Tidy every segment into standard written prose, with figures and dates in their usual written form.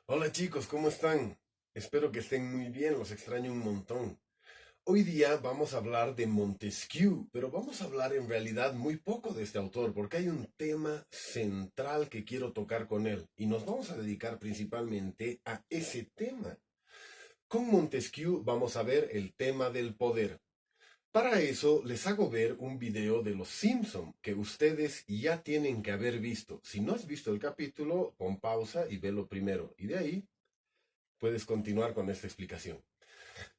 Hola chicos, ¿cómo están? Espero que estén muy bien, los extraño un montón. Hoy día vamos a hablar de Montesquieu, pero vamos a hablar en realidad muy poco de este autor, porque hay un tema central que quiero tocar con él, y nos vamos a dedicar principalmente a ese tema. Con Montesquieu vamos a ver el tema del poder. Para eso les hago ver un video de Los Simpson que ustedes ya tienen que haber visto. Si no has visto el capítulo, pon pausa y velo primero, y de ahí puedes continuar con esta explicación.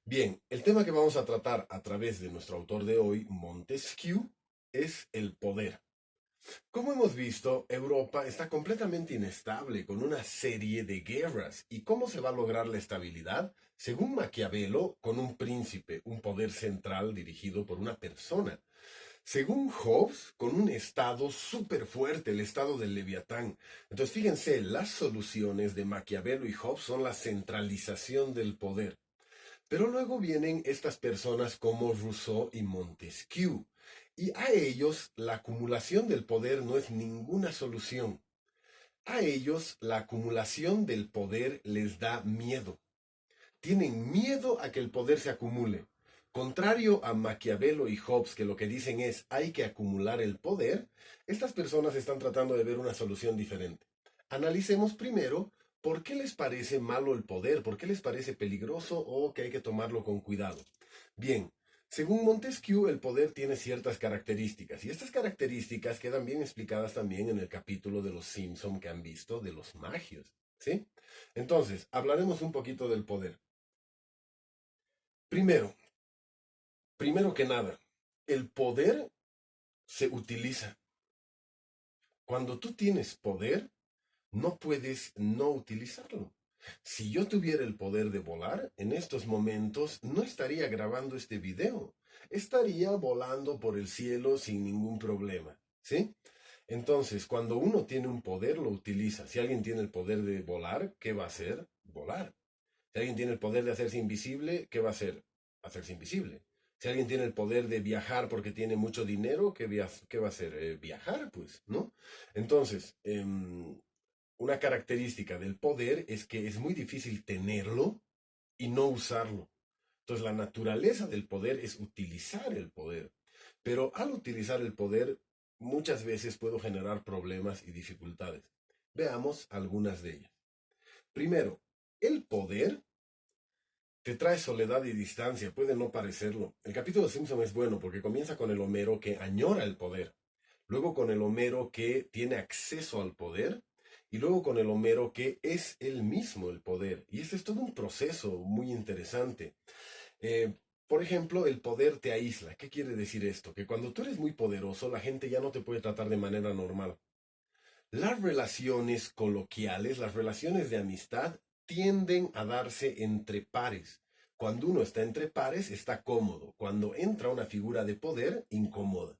Bien, el tema que vamos a tratar a través de nuestro autor de hoy, Montesquieu, es el poder. Como hemos visto, Europa está completamente inestable con una serie de guerras. ¿Y cómo se va a lograr la estabilidad? Según Maquiavelo, con un príncipe, un poder central dirigido por una persona. Según Hobbes, con un estado súper fuerte, el estado del Leviatán. Entonces, fíjense, las soluciones de Maquiavelo y Hobbes son la centralización del poder. Pero luego vienen estas personas como Rousseau y Montesquieu. Y a ellos la acumulación del poder no es ninguna solución. A ellos la acumulación del poder les da miedo. Tienen miedo a que el poder se acumule. Contrario a Maquiavelo y Hobbes, que lo que dicen es hay que acumular el poder, estas personas están tratando de ver una solución diferente. Analicemos primero por qué les parece malo el poder, por qué les parece peligroso o que hay que tomarlo con cuidado. Bien, según Montesquieu, el poder tiene ciertas características y estas características quedan bien explicadas también en el capítulo de los Simpson que han visto de los magios. ¿Sí? Entonces, hablaremos un poquito del poder. Primero, primero que nada, el poder se utiliza. Cuando tú tienes poder, no puedes no utilizarlo. Si yo tuviera el poder de volar, en estos momentos no estaría grabando este video. Estaría volando por el cielo sin ningún problema. ¿Sí? Entonces, cuando uno tiene un poder, lo utiliza. Si alguien tiene el poder de volar, ¿qué va a hacer? Volar. Si alguien tiene el poder de hacerse invisible, ¿qué va a hacer? Hacerse invisible. Si alguien tiene el poder de viajar porque tiene mucho dinero, ¿qué va a hacer? Viajar, pues, ¿no? Entonces, una característica del poder es que es muy difícil tenerlo y no usarlo. Entonces, la naturaleza del poder es utilizar el poder. Pero al utilizar el poder, muchas veces puedo generar problemas y dificultades. Veamos algunas de ellas. Primero, el poder te trae soledad y distancia, puede no parecerlo. El capítulo de Simpson es bueno porque comienza con el Homero que añora el poder, luego con el Homero que tiene acceso al poder y luego con el Homero que es él mismo el poder. Y este es todo un proceso muy interesante. Por ejemplo, el poder te aísla. ¿Qué quiere decir esto? Que cuando tú eres muy poderoso, la gente ya no te puede tratar de manera normal. Las relaciones coloquiales, las relaciones de amistad, tienden a darse entre pares. Cuando uno está entre pares, está cómodo. Cuando entra una figura de poder, incomoda.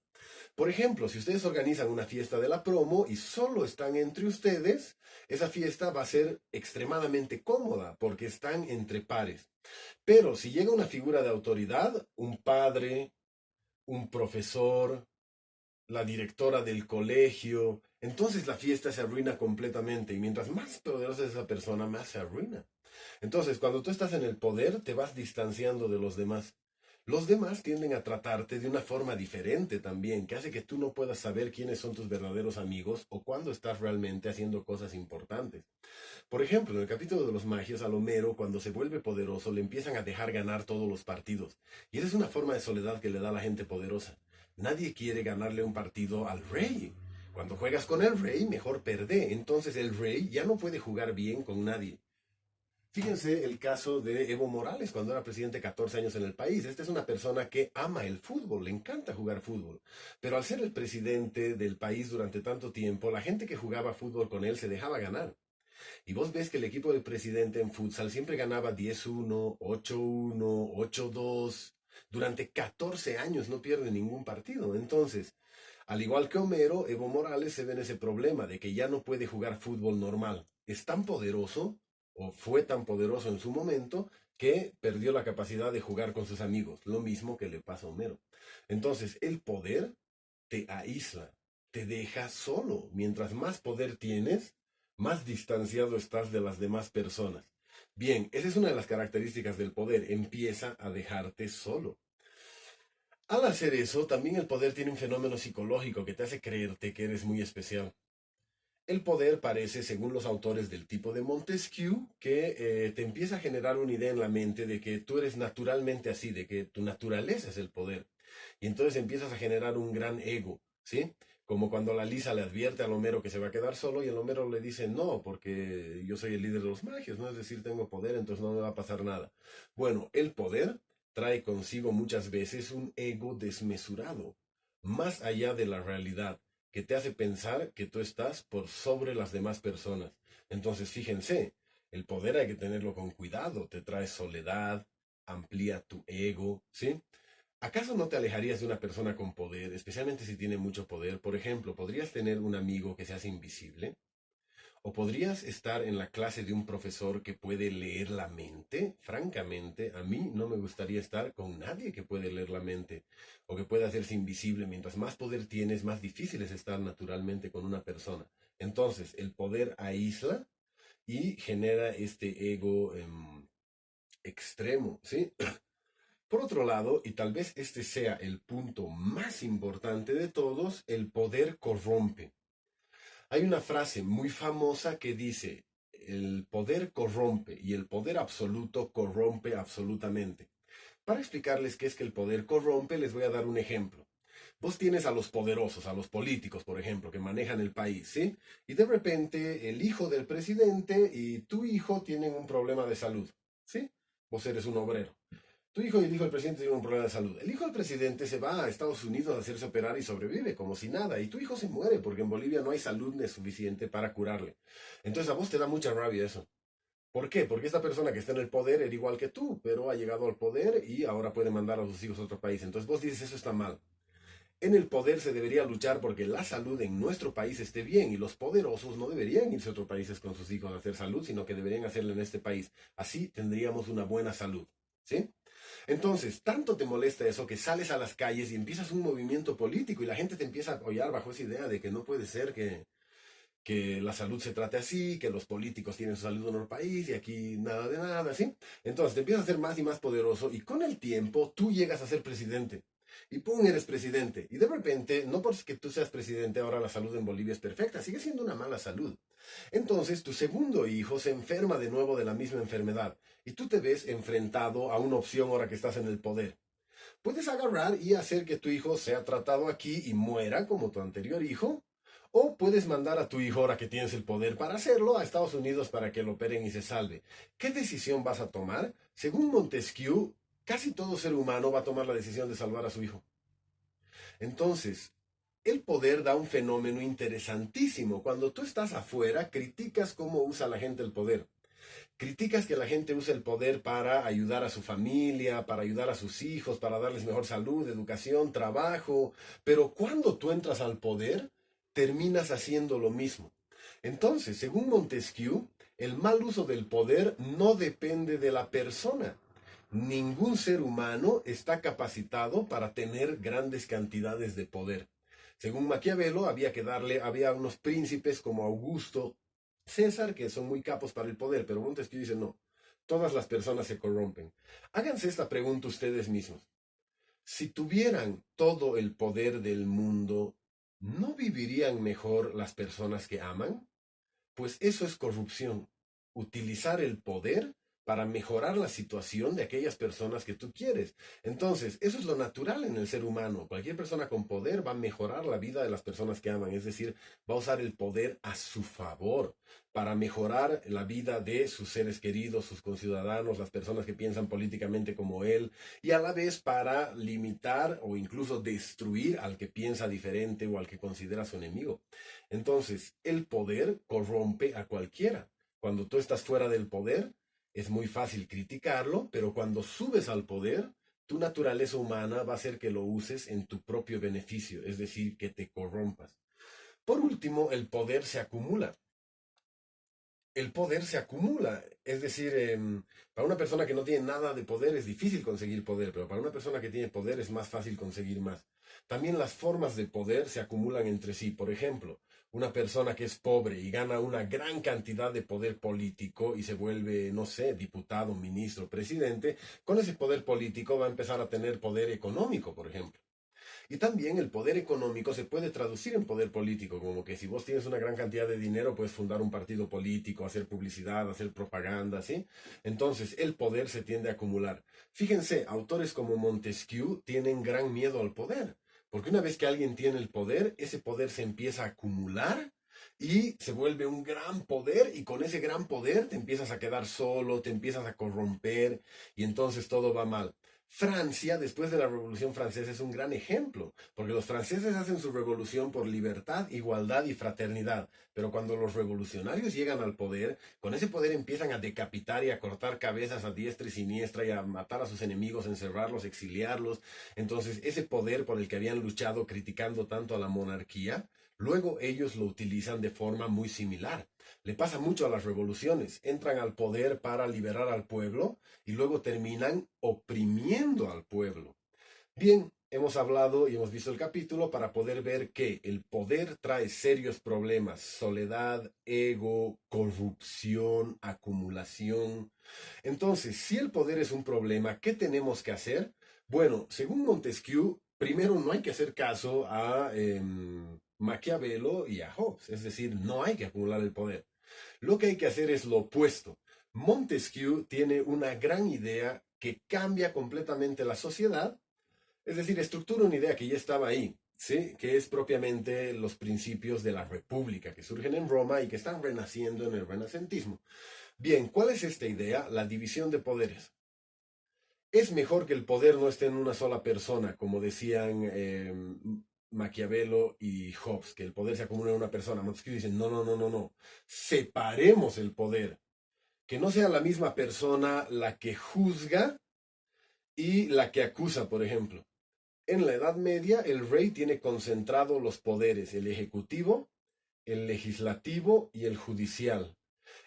Por ejemplo, si ustedes organizan una fiesta de la promo y solo están entre ustedes, esa fiesta va a ser extremadamente cómoda porque están entre pares. Pero si llega una figura de autoridad, un padre, un profesor, la directora del colegio, entonces la fiesta se arruina completamente y mientras más poderosa es esa persona, más se arruina. Entonces, cuando tú estás en el poder, te vas distanciando de los demás. Los demás tienden a tratarte de una forma diferente también, que hace que tú no puedas saber quiénes son tus verdaderos amigos o cuándo estás realmente haciendo cosas importantes. Por ejemplo, en el capítulo de los magios, a Homero, cuando se vuelve poderoso, le empiezan a dejar ganar todos los partidos. Y esa es una forma de soledad que le da a la gente poderosa. Nadie quiere ganarle un partido al rey. Cuando juegas con el rey, mejor perde. Entonces el rey ya no puede jugar bien con nadie. Fíjense el caso de Evo Morales cuando era presidente 14 años en el país. Esta es una persona que ama el fútbol, le encanta jugar fútbol. Pero al ser el presidente del país durante tanto tiempo, la gente que jugaba fútbol con él se dejaba ganar. Y vos ves que el equipo del presidente en futsal siempre ganaba 10-1, 8-1, 8-2. Durante 14 años no pierde ningún partido. Entonces, al igual que Homero, Evo Morales se ve en ese problema de que ya no puede jugar fútbol normal. Es tan poderoso, o fue tan poderoso en su momento, que perdió la capacidad de jugar con sus amigos. Lo mismo que le pasa a Homero. Entonces, el poder te aísla, te deja solo. Mientras más poder tienes, más distanciado estás de las demás personas. Bien, esa es una de las características del poder, empieza a dejarte solo. Al hacer eso, también el poder tiene un fenómeno psicológico que te hace creerte que eres muy especial. El poder parece, según los autores del tipo de Montesquieu, que te empieza a generar una idea en la mente de que tú eres naturalmente así, de que tu naturaleza es el poder. Y entonces empiezas a generar un gran ego, ¿sí? Como cuando la Lisa le advierte al Homero que se va a quedar solo y el Homero le dice, no, porque yo soy el líder de los magios, ¿no? Es decir, tengo poder, entonces no me va a pasar nada. Bueno, el poder trae consigo muchas veces un ego desmesurado, más allá de la realidad que te hace pensar que tú estás por sobre las demás personas. Entonces, fíjense, el poder hay que tenerlo con cuidado, te trae soledad, amplía tu ego, ¿sí? ¿Acaso no te alejarías de una persona con poder, especialmente si tiene mucho poder? Por ejemplo, ¿podrías tener un amigo que se hace invisible? ¿O podrías estar en la clase de un profesor que puede leer la mente? Francamente, a mí no me gustaría estar con nadie que puede leer la mente o que pueda hacerse invisible. Mientras más poder tienes, más difícil es estar naturalmente con una persona. Entonces, el poder aísla y genera este ego extremo, ¿sí? Por otro lado, y tal vez este sea el punto más importante de todos, el poder corrompe. Hay una frase muy famosa que dice, el poder corrompe y el poder absoluto corrompe absolutamente. Para explicarles qué es que el poder corrompe, les voy a dar un ejemplo. Vos tienes a los poderosos, a los políticos, por ejemplo, que manejan el país, ¿sí? Y de repente el hijo del presidente y tu hijo tienen un problema de salud, ¿sí? Vos eres un obrero. Tu hijo y el hijo del presidente tienen un problema de salud. El hijo del presidente se va a Estados Unidos a hacerse operar y sobrevive como si nada. Y tu hijo se muere porque en Bolivia no hay salud suficiente para curarle. Entonces a vos te da mucha rabia eso. ¿Por qué? Porque esta persona que está en el poder era igual que tú, pero ha llegado al poder y ahora puede mandar a sus hijos a otro país. Entonces vos dices, eso está mal. En el poder se debería luchar porque la salud en nuestro país esté bien y los poderosos no deberían irse a otros países con sus hijos a hacer salud, sino que deberían hacerlo en este país. Así tendríamos una buena salud. ¿Sí? Entonces, tanto te molesta eso que sales a las calles y empiezas un movimiento político y la gente te empieza a apoyar bajo esa idea de que no puede ser que la salud se trate así, que los políticos tienen su salud en el país y aquí nada de nada, ¿sí? Entonces te empiezas a ser más y más poderoso y con el tiempo tú llegas a ser presidente. Y pum, eres presidente. Y de repente, no porque tú seas presidente, ahora la salud en Bolivia es perfecta, sigue siendo una mala salud. Entonces tu segundo hijo se enferma de nuevo de la misma enfermedad y tú te ves enfrentado a una opción ahora que estás en el poder. Puedes agarrar y hacer que tu hijo sea tratado aquí y muera como tu anterior hijo, o puedes mandar a tu hijo, ahora que tienes el poder para hacerlo, a Estados Unidos para que lo operen y se salve. ¿Qué decisión vas a tomar? Según Montesquieu, casi todo ser humano va a tomar la decisión de salvar a su hijo. Entonces, el poder da un fenómeno interesantísimo. Cuando tú estás afuera, criticas cómo usa la gente el poder. Criticas que la gente use el poder para ayudar a su familia, para ayudar a sus hijos, para darles mejor salud, educación, trabajo. Pero cuando tú entras al poder, terminas haciendo lo mismo. Entonces, según Montesquieu, el mal uso del poder no depende de la persona. Ningún ser humano está capacitado para tener grandes cantidades de poder. Según Maquiavelo, había unos príncipes como Augusto, César, que son muy capos para el poder, pero Montesquieu dice no, todas las personas se corrompen. Háganse esta pregunta ustedes mismos. Si tuvieran todo el poder del mundo, ¿no vivirían mejor las personas que aman? Pues eso es corrupción. Utilizar el poder para mejorar la situación de aquellas personas que tú quieres. Entonces, eso es lo natural en el ser humano. Cualquier persona con poder va a mejorar la vida de las personas que aman. Es decir, va a usar el poder a su favor para mejorar la vida de sus seres queridos, sus conciudadanos, las personas que piensan políticamente como él, y a la vez para limitar o incluso destruir al que piensa diferente o al que considera su enemigo. Entonces, el poder corrompe a cualquiera. Cuando tú estás fuera del poder, es muy fácil criticarlo, pero cuando subes al poder, tu naturaleza humana va a hacer que lo uses en tu propio beneficio, es decir, que te corrompas. Por último, el poder se acumula. el poder se acumula. Es decir, para una persona que no tiene nada de poder es difícil conseguir poder, pero para una persona que tiene poder es más fácil conseguir más. También las formas de poder se acumulan entre sí. Por ejemplo, una persona que es pobre y gana una gran cantidad de poder político y se vuelve, no sé, diputado, ministro, presidente, con ese poder político va a empezar a tener poder económico, por ejemplo. Y también el poder económico se puede traducir en poder político, como que si vos tienes una gran cantidad de dinero, puedes fundar un partido político, hacer publicidad, hacer propaganda, ¿sí? Entonces, el poder se tiende a acumular. Fíjense, autores como Montesquieu tienen gran miedo al poder, porque una vez que alguien tiene el poder, ese poder se empieza a acumular y se vuelve un gran poder y con ese gran poder te empiezas a quedar solo, te empiezas a corromper y entonces todo va mal. Francia, después de la Revolución Francesa, es un gran ejemplo, porque los franceses hacen su revolución por libertad, igualdad y fraternidad, pero cuando los revolucionarios llegan al poder, con ese poder empiezan a decapitar y a cortar cabezas a diestra y siniestra y a matar a sus enemigos, encerrarlos, exiliarlos. Entonces, ese poder por el que habían luchado criticando tanto a la monarquía, luego ellos lo utilizan de forma muy similar. Le pasa mucho a las revoluciones, entran al poder para liberar al pueblo y luego terminan oprimiendo al pueblo. Bien, hemos hablado y hemos visto el capítulo para poder ver que el poder trae serios problemas: soledad, ego, corrupción, acumulación. Entonces, si el poder es un problema, ¿qué tenemos que hacer? Bueno, según Montesquieu, primero no hay que hacer caso a Maquiavelo y a Hobbes, es decir, no hay que acumular el poder. Lo que hay que hacer es lo opuesto. Montesquieu tiene una gran idea que cambia completamente la sociedad, es decir, estructura una idea que ya estaba ahí, ¿sí? Que es propiamente los principios de la república que surgen en Roma y que están renaciendo en el renacentismo. Bien, ¿cuál es esta idea? La división de poderes. Es mejor que el poder no esté en una sola persona, como decían Maquiavelo y Hobbes, que el poder se acumula en una persona. Montesquieu dice, no, no, no, no, no. Separemos el poder. Que no sea la misma persona la que juzga y la que acusa, por ejemplo. En la Edad Media, el rey tiene concentrado los poderes, el ejecutivo, el legislativo y el judicial.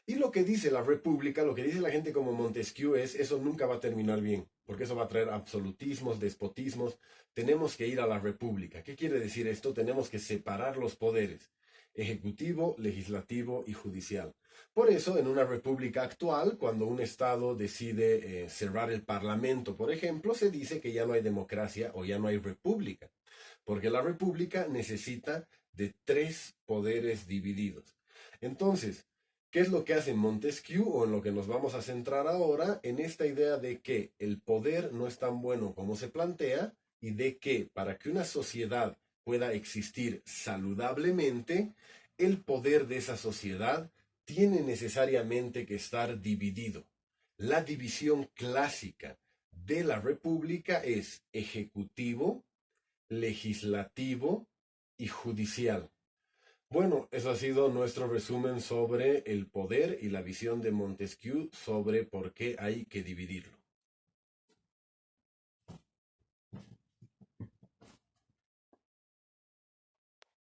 Y lo que dice la República, lo que dice la gente como Montesquieu es, eso nunca va a terminar bien, porque eso va a traer absolutismos, despotismos. Tenemos que ir a la República. ¿Qué quiere decir esto? Tenemos que separar los poderes: ejecutivo, legislativo y judicial. Por eso, en una república actual, cuando un Estado decide cerrar el Parlamento, por ejemplo, se dice que ya no hay democracia o ya no hay república, porque la república necesita de tres poderes divididos. Entonces, ¿qué es lo que hace Montesquieu, o en lo que nos vamos a centrar ahora? En esta idea de que el poder no es tan bueno como se plantea y de que para que una sociedad pueda existir saludablemente, el poder de esa sociedad tiene necesariamente que estar dividido. La división clásica de la república es ejecutivo, legislativo y judicial. Bueno, eso ha sido nuestro resumen sobre el poder y la visión de Montesquieu sobre por qué hay que dividirlo.